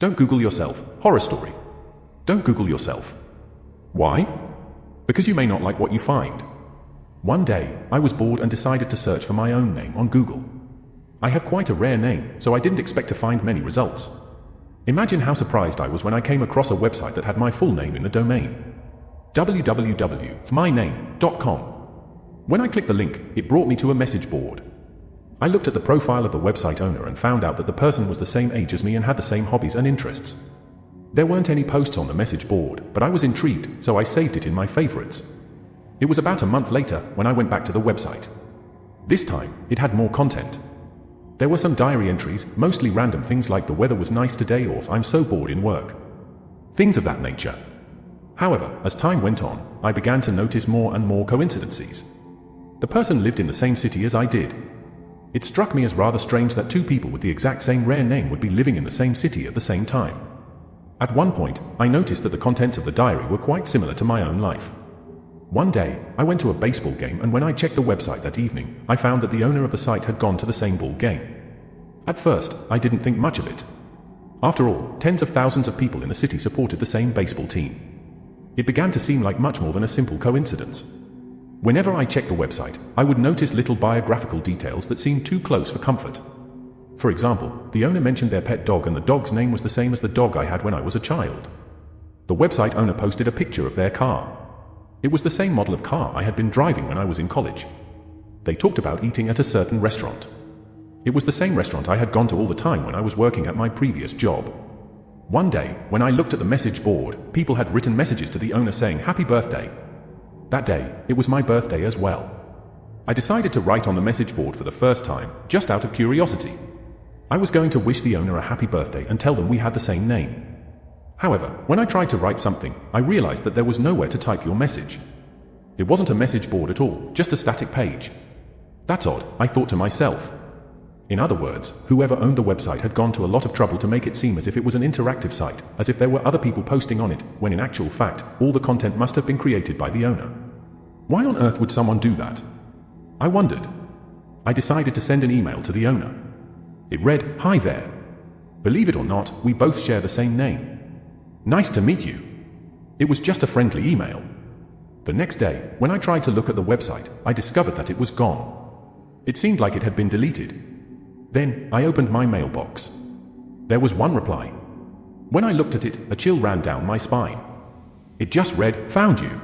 Don't Google yourself. Horror story. Don't Google yourself. Why? Because you may not like what you find. One day, I was bored and decided to search for my own name on Google. I have quite a rare name, so I didn't expect to find many results. Imagine how surprised I was when I came across a website that had my full name in the domain. www.myname.com. When I clicked the link, it brought me to a message board. I looked at the profile of the website owner and found out that the person was the same age as me and had the same hobbies and interests. There weren't any posts on the message board, but I was intrigued, so I saved it in my favorites. It was about a month later when I went back to the website. This time, it had more content. There were some diary entries, mostly random things like the weather was nice today or I'm so bored in work. Things of that nature. However, as time went on, I began to notice more and more coincidences. The person lived in the same city as I did. It struck me as rather strange that two people with the exact same rare name would be living in the same city at the same time. At one point, I noticed that the contents of the diary were quite similar to my own life. One day, I went to a baseball game and when I checked the website that evening, I found that the owner of the site had gone to the same ball game. At first, I didn't think much of it. After all, tens of thousands of people in the city supported the same baseball team. It began to seem like much more than a simple coincidence. Whenever I checked the website, I would notice little biographical details that seemed too close for comfort. For example, the owner mentioned their pet dog and the dog's name was the same as the dog I had when I was a child. The website owner posted a picture of their car. It was the same model of car I had been driving when I was in college. They talked about eating at a certain restaurant. It was the same restaurant I had gone to all the time when I was working at my previous job. One day, when I looked at the message board, people had written messages to the owner saying happy birthday. That day, it was my birthday as well. I decided to write on the message board for the first time, just out of curiosity. I was going to wish the owner a happy birthday and tell them we had the same name. However, when I tried to write something, I realized that there was nowhere to type your message. It wasn't a message board at all, just a static page. That's odd, I thought to myself. In other words, whoever owned the website had gone to a lot of trouble to make it seem as if it was an interactive site, as if there were other people posting on it, when in actual fact, all the content must have been created by the owner. Why on earth would someone do that? I wondered. I decided to send an email to the owner. It read, "Hi there. Believe it or not, we both share the same name. Nice to meet you." It was just a friendly email. The next day, when I tried to look at the website, I discovered that it was gone. It seemed like it had been deleted. Then, I opened my mailbox. There was one reply. When I looked at it, a chill ran down my spine. It just read, "Found you."